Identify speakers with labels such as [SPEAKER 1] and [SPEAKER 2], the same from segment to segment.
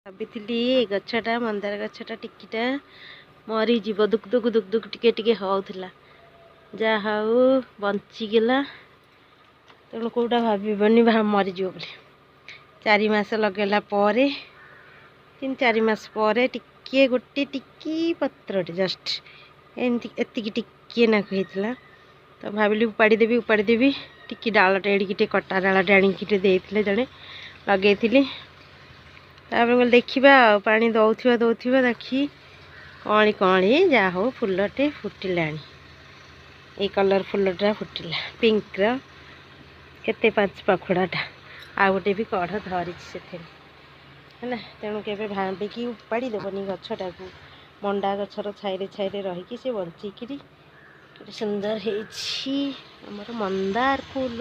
[SPEAKER 1] भाभी गछटा मंदार गछटा टिकिटा मरीज दुख दुख दुख दुख टिके होउथिला जा हाउ बंचीगला तेणु कौटा भावनी मरीज बोली 4 मास लगेला 3-4 मास टिके गोटे टिकी पत्र जस्ट एति टिके ना कहला तो भाविली उपाड़ी देवी टिकी डालटे एडिके कटा डालटे आणिकी देते जड़े लगे देखा पानी दौथिबा देखी कली कली जा हो फुलटे फुटिला ये कलर फुलटा फुटिला पिंक केते 5 पाखुड़ाटा आ गोटे भी कढ़ धरी से है तेणु के भाविकी उपाड़ी देवनी गछटा को मंडा गछर छाई छाई रहीकि से बंचिकी सुंदर होमर मंदार फूल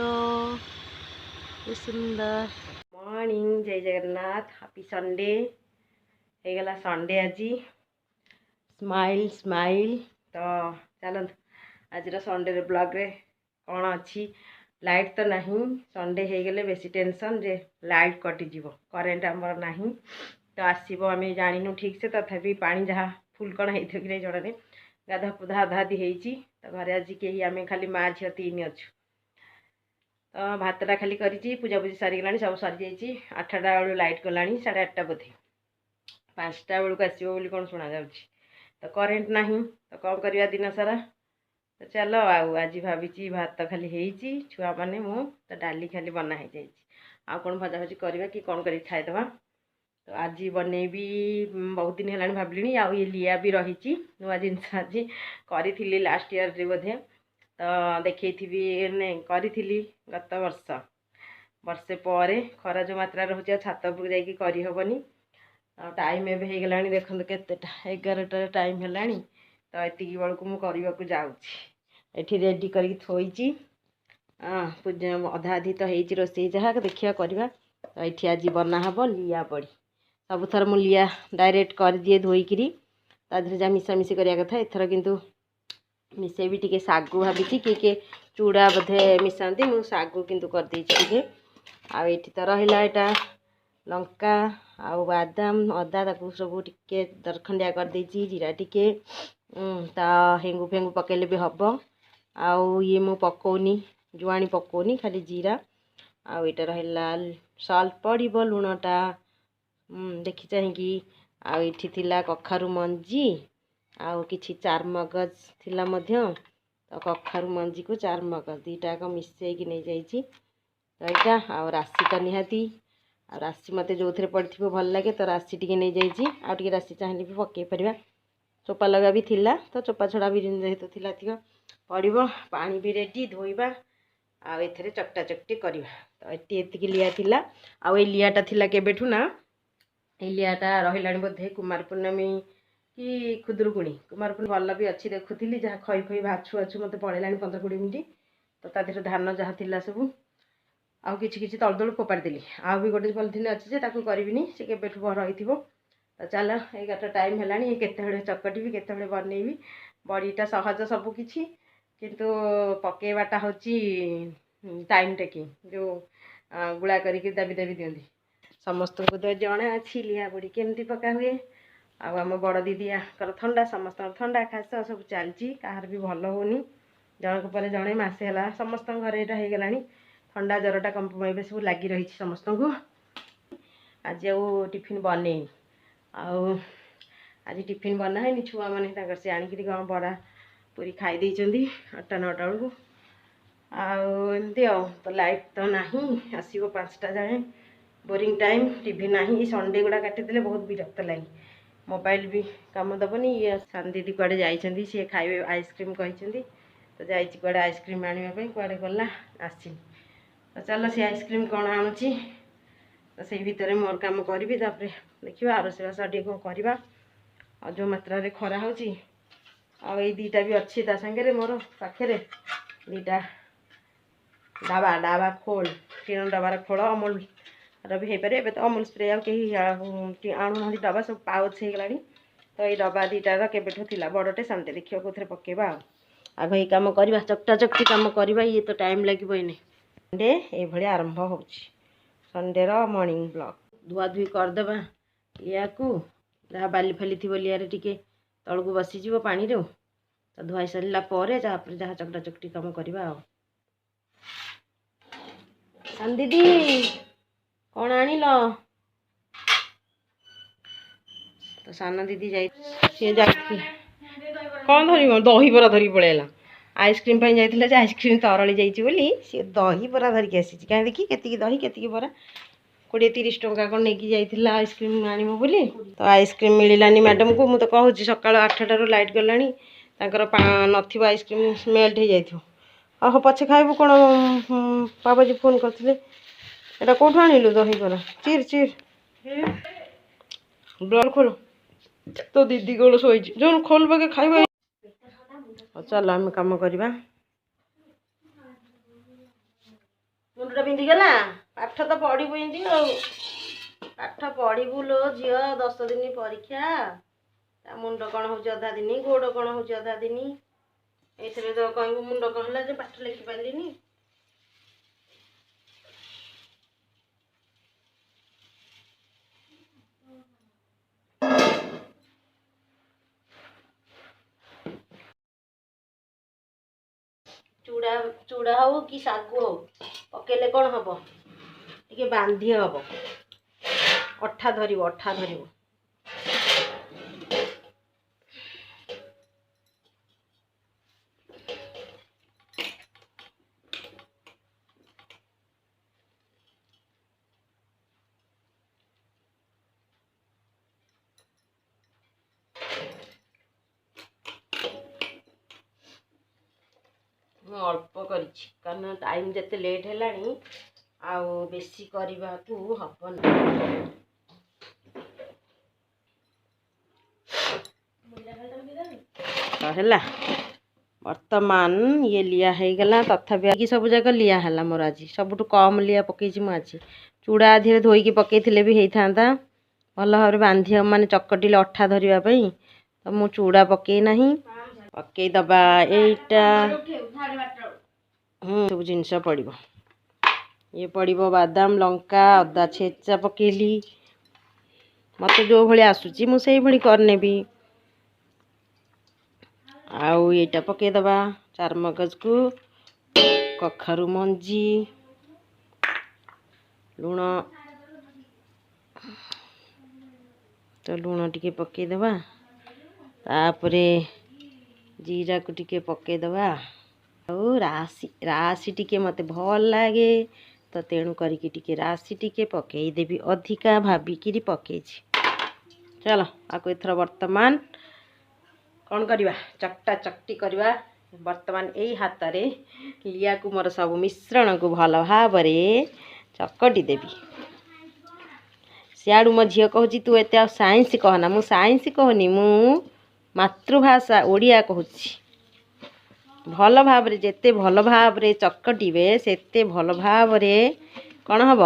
[SPEAKER 1] सुंदर मॉर्निंग जय जगन्नाथ हैप्पी संडे हो गला संडे आज स्माइल स्माइल तो चलो आज संडे ब्लॉग रे कौन अच्छी लाइट तो नहीं संडे हो गले बेसी टेंशन जे लाइट कटिज करेन्ट आमर नहीं तो आसब आम जानू ठीक से तथापि पानी जहाँ फुल कण होती कि जड़ा नहीं गाधा पुधा अधाधी होती तो घरे आज कहीं आम खाली माँ झी 3 अच्छु तो भातटा खाली करी पूजा पूजी सारिगला सब सरी जा 8टा बेलू लाइट गला 8:30 बोधे 5टा बेलू आसो बोली कौन शुणा जा तो करेन्ट नहीं तो कौन करवा दिन सारा तो चलो आज भावी भात खाली होती छुआ मैंने मु तो डाली खाली बना हो जाए आ कौन भजा भजी करवा कि कौन कर खाईदे तो आज बनईबी बहुत दिन है भाविली आउ ये लिया भी रही नुआ जिनस आज करी लास्ट ईयर रे बोधे तो देखी करी गत वर्ष वर्षे पर खरा जो मात्रा रोचे छात उपर जाकि टाइम एवं हो गला देखो केतेटा 11टा टाइम है तो एतिक बेलू मुझे जाऊँगी रेडी करके थोची पूजा अधा अधी तो हो रोसे जहाँ देखा करवा तो ये आज बनाहब लिया बड़ी सबुथर मु लिया डायरेक्ट कर दिए धोईकी तादेह जहाँ मिसामिशी करवा कथा एथर किंतु मिसेबी टी सागु भाभी किए चूड़ा बोधे मिसाती मुझे सागु किंतु करदे आठी तो रहा यहाँ लंका आउ बादाम अदा ताकू सब टिके दरखंडिया करदे जीरा टिके हेंगु फेंगु पकेले भी हम आउ ये मु पकौनी जुआणी पकौनी खाली जीरा आउ ये रहा सल्ट पड़ो लुणटा देखी चाहिए आठी कखारु मंजी आउ किछि चारमगज थिला मध्य तो कखारु मंजी को चारमगज दीटाक मिसेक नहीं जाइए तो यहाँ आउ राशि तो निहाती आ राशि मत जो थे पड़ो भल लगे तो राशि टी नहीं जाइए आउ राशि चाहिए भी पकई पार चोपा लगा भी थिला तो चोपा छड़ा भी जेहेतु थिला पड़ो पानी भी रेडी धोइबा आउ एथरे चकटा चकटी करवा तो ये लिया थिला आउ ये लियाटा थिला केबेठू ना ये लियाटा रहा बोधे कुमार पूर्णमी कि खुदुरुकुणी कुमार पूर्णिमा भल भी अच्छी देखुली जहाँ खई खई बाछु बाछु मत पड़ेगा 15-20 मिनट तो तादेह धान जहाँ थिला सब आउ किछि तल तलू फोपाड़ी आउ भी गोटे पॉलिथिन अच्छी जे ताकू करबिनी से केबेठू रही तो चल 11टा टाइम है केते चकटी केते बनईबी बड़ीटा सहज सबकि किंतु पकेवाटा हूँ टाइम टेकिंग जो गुड़ा करके दाबी दाबी दिखती समस्त को तो जଣା अच्छी लिया बड़ी केमती पका हुए आम बड़ दीदी थंडा समस्त थंडा खास सब चलती कहार भी भल होनी जनक पर जड़े मसे है समस्त घर यहाँ हो गला थंडा जरटा कंप्रोमाइज सब लगी रही समस्त को आज टिफिन बन आज टिफिन बनाए छुआ मैंने से आणिक बड़ा पूरी खाई 8-9टा बेलू आमती तो लाइट तो नहीं आसो 5टा जाए बोरिंग टाइम टीवी नहीं संडे गुड़ा काटिदे बहुत विरक्त लगे मोबाइल भी कम दबनी ये सान दीदी कड़े जाइए सी खाइबे आइसक्रीम कहते तो जाड़े आइसक्रीम आने कड़े गला आसी तो चलो सी आइसक्रीम कौन आणुची तो से भितर मोर कम करी देखा आ रोषेबास टे कौन करवा और जो मात्रा खरा हो दीटा भी अच्छी सागे मोर पाखे दीटा डाबा डाबा खोल टीन डबार खोल अमूल रही पारे तो अमूल स्प्रे आणुना डबा सब पाउच हो गला तो ये डबा दीटार केबेठू थिला बड़टे संडे देखिए कौन पकेबा आग ये कम करवा चकटा चकटी कम करवा ये तो टाइम लगे संडे ये आरंभ हो संडे मॉर्निंग ब्लॉग धुआ धुई करदे लिया को जहाँ बाली फाली थी लिया टिके तल को बसीज पानी रे तो धोई सारा पर जहाँ चकटा चकटी कम करवा सान दीदी कौन आनिल तो सान दीदी जा कौन धर दही बरा धरिक पलैला आइसक्रीम जाइए आइसक्रीम तरली जाइए सी दही बरा धरिक आसी कहीं देखी केतिकी दही केतिकी बरा 20-30 टंका कौन नहीं जाइए आइसक्रीम आनबो बोली तो आइसक्रीम मिलानी मैडम को मुझे कहूँ सका 8टार लाइट गलानी नथिबो आइसक्रीम मेल्ट हो जाइए हाँ पछे खाइबू कौन बाबाजी फोन करते एटा कौटू आनिलु दही बरा चिर चिर ब्लड खोल तो दीदी कौन शोई जो खोल बाके खाइबा चल आम कम करवा मुंडा पिंधिगला पाठ तो पढ़ू इndi पाठ पढ़ू लो झी 10 दिन परीक्षा मुंड कौन हो अधा दिन गोड़ कौन हो अधा दिन ये तो कह मुंड कौन है पाठ लिखि पारे चूड़ा चूड़ा हो कि सागु हो पकेले कौन हम टे बांधी हम अठा धर अल्प कर कारण टाइम जिते लेट है आउ बेसी करने को हबन है वर्तमान ये लिया है गला तथापि सब जाक लिया है मोर आज सबुठ कम लिया पकई आज चूड़ा धीरे धोईकी पकई भी होता भल भाव बांधी माने चकटिले अठा धरवाई तो मु चूड़ा पकई ना पकई दबा एटा सब जिनस पड़ो ये पड़ो बादाम लंका अदा छेचा पकेली मत जो भाई आसूची मुझे भाई करनेबी आउ ये पकईदबा चारमगज को कखारू मंजी लुण तो लुण टिके पकईदबा तापरे जीरा को टिके पकईदबा और राशि राशि टिके मते भल लगे तो तेणु करके टिके राशि टिके पकईदेवी अधिका भाविकी पकई चलो आपको एथर वर्तमान कौन करवा चकटा चकटी करवा वर्तमान यही हाथ रे लिया को मोर सब मिश्रण को भल भाव चकटी देवी सियाड़ू मो झील कहूँ तू एत साइंस कहना मु साइंस कहनी मु मातृभाषा ओडिया कहूँ भल भाव जेते भल भाव चकटिबे सेते भल भाव कौन हम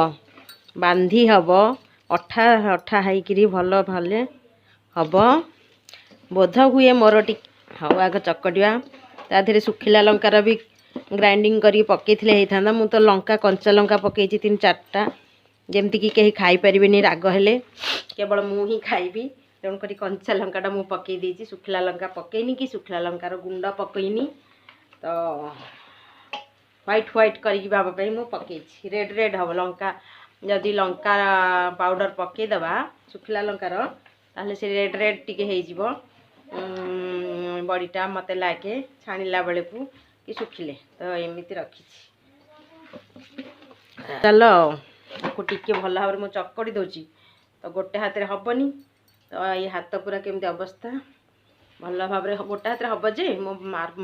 [SPEAKER 1] बांधी हम अठा अठा होकरी भल भले हम बोध हुए मोर टी हाँ आग चकटिया ताधे सुखिला लंकार भी ग्राइंडिंग कर पकई होता मु तो लंका कंचा लंका पकई 3-4टा जमती कि कहीं खाई पारे राग हेले केवल मु ही खाइबी तेणुक कंचा लंकाटा मु पकई देती सुखिला लंका पकईनी कि सुखिला लंकार गुंड पकईनी तो व्हाइट व्हाइट करके मु पकई रेड रेड हम लंका जदि लंका पाउडर पकईदबा सुखिला लंकार ताहले से रेड रेड टिके हो बड़ीटा मत लगे छाणिला बेले को कि सुखिले तो एमती रखी चलो टिके भल भाव में चकड़ी दूची तो गोटे हाथ में हेनी तो ये हाथ पूरा केमती अवस्था भल भाव गोटे हाथ में हम जे मो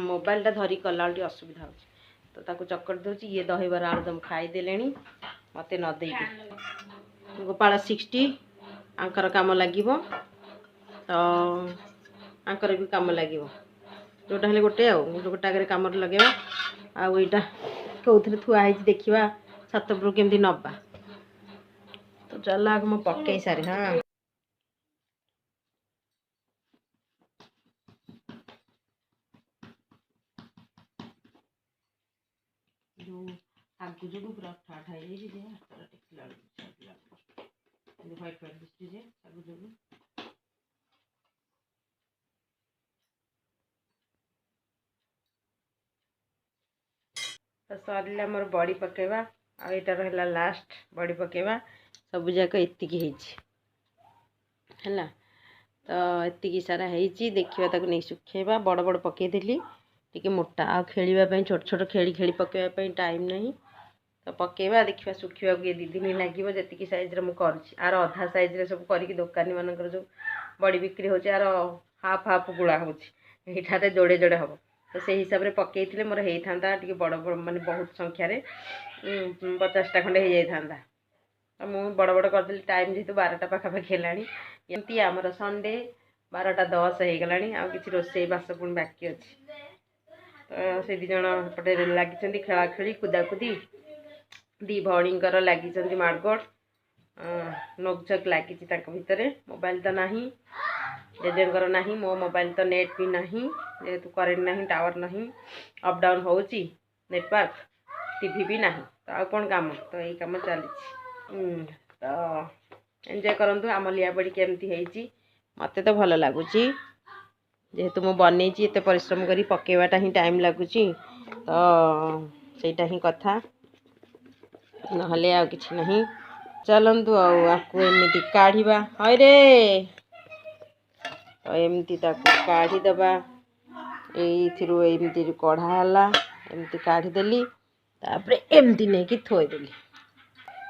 [SPEAKER 1] मोबाइलटा धरिक कला असुविधा हो तो ताको चकड़ी दूची ये दहीबर आलुदम खाईदे मत न दे गोपाल 60 आंकर काम लगे तो आंकर भी कम लगे जोटा हेले गोटे गोटे आगे कम लगे आईटा कौन थुआई देखा छात उपरू केमती नवा तो चल आग मु पकई सारे हाँ जो आगु जो पूरा ठाठा टेकला ह्वाइट ह्वाइट दिशुଛି ଯେ ଶାଗୁ ଯୋଗୁଁ। ତ ସରିଲା ମୋର ବଡ଼ି ପକେଇବା ଆଉ ଏଇଟା ରହିଲା ଲାଷ୍ଟ ବଡ଼ି ପକେଇବା। ସବୁ ଯାକ ଏତିକି ହେଇଛି ହେଲା। ତ ଏତିକି ସାରା ହେଇଛି ଦେଖିବା ତାକୁ ନେଇ ଶୁଖେଇବା। ବଡ଼ ବଡ଼ ପକେଇଥିଲି ଟିକେ ମୋଟା ଆଉ ଖେଳିବା ପାଇଁ ଛୋଟ ଛୋଟ ଖେଳି ଖେଳି ପକେଇବା ପାଇଁ ଟାଇମ୍ ନାହିଁ। ତ ପକେଇବା ଦେଖିବା ଶୁଖିବାକୁ ଇଏ 2 ଦିନ ଲାଗିବ ଯେତିକି ସାଇଜ୍ରେ ମୁଁ କରୁଛି। ଆର ଅଧା ସାଇଜ୍ରେ ସବୁ କରିକି ଦୋକାନୀମାନଙ୍କର ଯେଉଁ ବଡ଼ି ବିକ୍ରି ହେଉଛି ଆର ହାଫ୍ ଗୁଳା ହେଉଛି। ଏଇଠାରେ ଯୋଡ଼େ ଯୋଡ଼େ ହେବ। ତ ସେଇ ହିସାବରେ ପକେଇଥିଲେ ମୋର ହେଇଥାନ୍ତା ଟିକେ ବଡ଼ ବଡ଼ ମାନେ ବହୁତ ସଂଖ୍ୟାରେ 50ଟା ଖଣ୍ଡେ ହେଇଯାଇଥାନ୍ତା। ତ ମୁଁ ବଡ଼ ବଡ଼ କରିଦେଲି ଟାଇମ୍ ଯେହେତୁ 12ଟା ପାଖାପାଖି ହେଲାଣି। ଏମିତି ଆମର ସଣ୍ଡେ 12ଟା 10 ହେଇଗଲାଣି। ଆଉ କିଛି ରୋଷେଇ ବାସ ପୁଣି ବାକି ଅଛି। ତ ସେ 2 ଜଣ ଏପଟେ ଲାଗିଛନ୍ତି ଖେଳାଖେଳି କୁଦାକୁଦି। 2 ଭଉଣୀଙ୍କର ଲାଗିଛନ୍ତି ମାଡ଼ଗୋଳ ନୋକଝୋକ ଲାଗିଛି ତାଙ୍କ ଭିତରେ। ମୋବାଇଲ ତ ନାହିଁ ଜେଜେଙ୍କର ନାହିଁ। ମୋ ମୋବାଇଲ ତ ନେଟ୍ ବି ନାହିଁ ଯେହେତୁ କରେଣ୍ଟ ନାହିଁ ଟାୱାର ନାହିଁ ଅପ୍ ଡାଉନ୍ ହେଉଛି ନେଟୱାର୍କ। ଟିଭି ବି ନାହିଁ। ତ ଆଉ କ'ଣ କାମ ତ ଏଇ କାମ ଚାଲିଛି। ତ ଏନ୍ଜୟ କରନ୍ତୁ ଆମ ଲିଆ ବଡ଼ି କେମିତି ହେଇଛି। ମୋତେ ତ ଭଲ ଲାଗୁଛି ଯେହେତୁ ମୁଁ ବନେଇଛି ଏତେ ପରିଶ୍ରମ କରି ପକେଇବାଟା ହିଁ ଟାଇମ୍ ଲାଗୁଛି। ତ ସେଇଟା ହିଁ କଥା ନହେଲେ ଆଉ କିଛି ନାହିଁ। ଚାଲନ୍ତୁ ଆଉ ଆକୁ ଏମିତି କାଢ଼ିବା। ହଇରେ ତ ଏମିତି ତାକୁ କାଢ଼ିଦେବା। ଏଇଥିରୁ ଏମିତି କଢ଼ା ହେଲା ଏମିତି କାଢ଼ିଦେଲି। ତାପରେ ଏମିତି ନେଇକି ଥୋଇଦେଲି।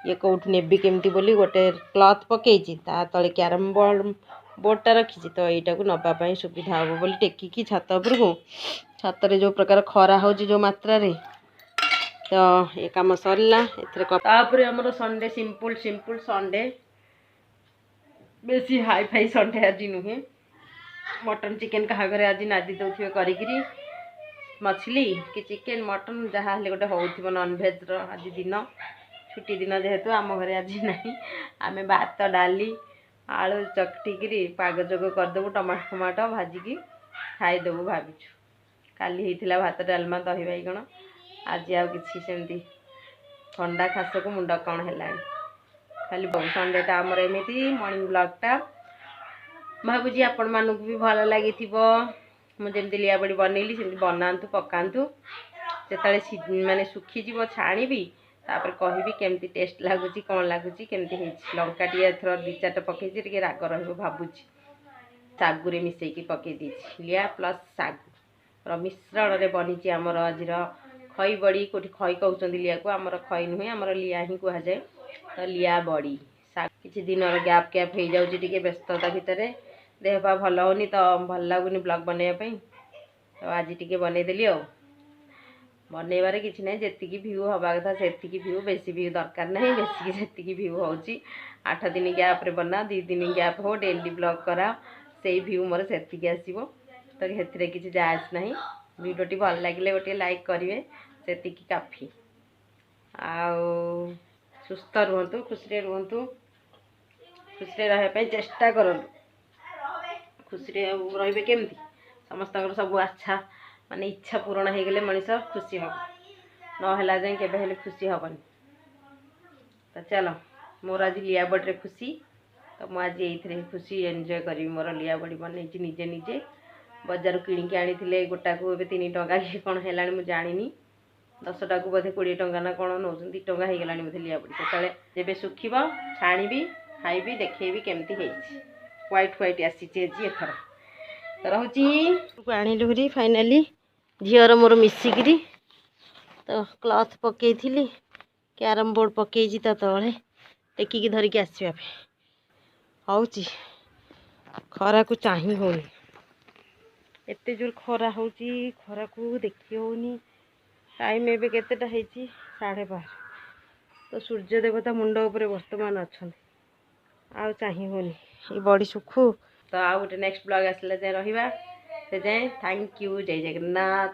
[SPEAKER 1] ଇଏ କେଉଁଠୁ ନେବି କେମିତି ବୋଲି ଗୋଟେ କ୍ଲଥ୍ ପକେଇଛି ତା ତଳେ କ୍ୟାରମ୍ ବୋର୍ଡ଼ଟା ରଖିଛି। ତ ଏଇଟାକୁ ନେବା ପାଇଁ ସୁବିଧା ହେବ ବୋଲି ଟେକିକି ଛାତ ଉପରକୁ। ଛାତରେ ଯେଉଁ ପ୍ରକାର ଖରା ହେଉଛି ଯେଉଁ ମାତ୍ରାରେ ତ ଏ କାମ ସରିଲା। ଏଥିରେ ତାପରେ ଆମର ସଣ୍ଡେ ସିମ୍ପୁଲ୍ ସଣ୍ଡେ ବେଶୀ ହାଇ ଫାଇ ସଣ୍ଡେ ଆଜି ନୁହେଁ। ମଟନ୍ ଚିକେନ୍ କାହା ଘରେ ଆଜି ନାଦି ଦେଉଥିବେ କରିକିରି ମଛଲି କି ଚିକେନ୍ ମଟନ୍ ଯାହା ହେଲେ ଗୋଟେ ହେଉଥିବ ନନ୍ଭେଜ୍ର ଆଜି ଦିନ। ଛୁଟି ଦିନ ଯେହେତୁ ଆମ ଘରେ ଆଜି ନାହିଁ। ଆମେ ଭାତ ଡାଲି ଆଳୁ ଚକଟିକିରି ପାଗ ଯୋଗ କରିଦେବୁ ଟମାଟୋ ଭାଜିକି ଖାଇଦେବୁ ଭାବିଛୁ। କାଲି ହେଇଥିଲା ଭାତ ଡାଲମା ଦହି ବାଇଗଣ। ଆଜି ଆଉ କିଛି ସେମିତି ଥଣ୍ଡା ଖାସକୁ ମୁଣ୍ଡ କ'ଣ ହେଲାଣି ଖାଲି ସଣ୍ଡେଟା ଆମର ଏମିତି ମର୍ଣ୍ଣିଂ ବ୍ଲଗ୍ଟା ଭାବୁଛି ଆପଣମାନଙ୍କୁ ବି ଭଲ ଲାଗିଥିବ। ମୁଁ ଯେମିତି ଲିଆ ବଡ଼ି ବନେଇଲି ସେମିତି ବନାନ୍ତୁ ପକାନ୍ତୁ। ଯେତେବେଳେ ମାନେ ଶୁଖିଯିବ ଛାଣିବି ତାପରେ କହିବି କେମିତି ଟେଷ୍ଟ ଲାଗୁଛି କ'ଣ ଲାଗୁଛି କେମିତି ହେଇଛି। ଲଙ୍କା ଟିକେ ଏଥର 2-4ଟା ପକେଇଛି ଟିକେ ରାଗ ରହିବ ଭାବୁଛି। ଶାଗୁରେ ମିଶେଇକି ପକେଇ ଦେଇଛି ଲିଆ ପ୍ଲସ୍ ଶାଗୁର ମିଶ୍ରଣରେ ବନିଛି ଆମର ଆଜିର ଖଇ ବଡ଼ି। କେଉଁଠି ଖଇ କହୁଛନ୍ତି ଲିଆକୁ, ଆମର ଖଇ ନୁହେଁ ଆମର ଲିଆ ହିଁ କୁହାଯାଏ। ତ ଲିଆ ବଡ଼ି କିଛି ଦିନର ଗ୍ୟାପ୍ ହେଇଯାଉଛି ଟିକେ ବ୍ୟସ୍ତତା ଭିତରେ। ଦେହ ପା ଭଲ ହେଉନି ତ ଭଲ ଲାଗୁନି ବ୍ଲଗ୍ ବନେଇବା ପାଇଁ। ତ ଆଜି ଟିକେ ବନେଇଦେଲି ଆଉ। ବନେଇବାରେ କିଛି ନାହିଁ ଯେତିକି ଭିଉ ହେବା କଥା ସେତିକି ଭିଉ। ବେଶୀ ଭିଉ ଦରକାର ନାହିଁ। ବେଶୀ ଯେତିକି ଭିଉ ହେଉଛି 8 ଦିନ ଗ୍ୟାପ୍ରେ ବନା 2 ଦିନ ଗ୍ୟାପ୍ ହଉ ଡେଲି ବ୍ଲଗ୍ କରାଅ ସେଇ ଭିଉ ମୋର ସେତିକି ଆସିବ। ତ ସେଥିରେ କିଛି ଯାଆସ ନାହିଁ। ଭିଡ଼ିଓଟି ଭଲ ଲାଗିଲେ ଗୋଟିଏ ଲାଇକ୍ କରିବେ ସେତିକି କାଫି। ଆଉ ସୁସ୍ଥ ରୁହନ୍ତୁ ଖୁସିରେ ରୁହନ୍ତୁ। ଖୁସିରେ ରହିବା ପାଇଁ ଚେଷ୍ଟା କରନ୍ତୁ। ଖୁସିରେ ରହିବେ କେମିତି ସମସ୍ତଙ୍କର ସବୁ ମାନେ ଇଚ୍ଛା ପୂରଣ ହେଇଗଲେ ମଣିଷ ଖୁସି ହେବ। ନହେଲା ଯାଏଁ କେବେ ହେଲେ ଖୁସି ହେବନି। ତ ଚାଲ ମୋର ଆଜି ଲିଆ ବଡ଼ିରେ ଖୁସି। ତ ମୁଁ ଆଜି ଏଇଥିରେ ଖୁସି ଏନ୍ଜୟ କରିବି। ମୋର ଲିଆ ବଡ଼ି ବନେଇଛି ନିଜେ ବଜାରରୁ କିଣିକି ଆଣିଥିଲେ ଗୋଟାକୁ ଏବେ 3 ଟଙ୍କା କି କ'ଣ ହେଲାଣି ମୁଁ ଜାଣିନି। 10ଟାକୁ ବୋଧେ 20 ଟଙ୍କା ନା କ'ଣ ନେଉଛନ୍ତି। 2 ଟଙ୍କା ହେଇଗଲାଣି ବୋଧେ ଲିଆ ବଡ଼ି। ସେତେବେଳେ ଯେବେ ଶୁଖିବ ଛାଣିବି ଖାଇବି ଦେଖେଇବି କେମିତି ହେଇଛି। ହ୍ୱାଇଟ୍ ଆସିଛି ଆଜି ଏଥର। ତ ରହୁଛି ଆଣିଲୁ ହେରି ଫାଇନାଲି ଝିଅର ମୋର ମିଶିକିରି। ତ କ୍ଲଥ୍ ପକେଇଥିଲି କ୍ୟାରମ୍ ବୋର୍ଡ଼ ପକେଇଛି ତା ତଳେ ଟେକିକି ଧରିକି ଆସିବା ପାଇଁ। ହେଉଛି ଖରାକୁ ଚାହିଁ ହେଉନି ଏତେ ଜୋର ଖରା ହେଉଛି। ଖରାକୁ ଦେଖି ହେଉନି। ଟାଇମ୍ ଏବେ କେତେଟା ହେଇଛି 12:30। ତ ସୂର୍ଯ୍ୟ ଦେବତା ମୁଣ୍ଡ ଉପରେ ବର୍ତ୍ତମାନ ଅଛନ୍ତି। ଆଉ ଚାହିଁ ହେଉନି ଏଇ ବଡ଼ି ଶୁଖୁ। ତ ଆଉ ଗୋଟେ ନେକ୍ସଟ ବ୍ଲଗ୍ ଆସିଲା ଯାଏ ରହିବା। ସେ ଯାଏଁ ଥ୍ୟାଙ୍କ ୟୁ। ଜୟ ଜଗନ୍ନାଥ।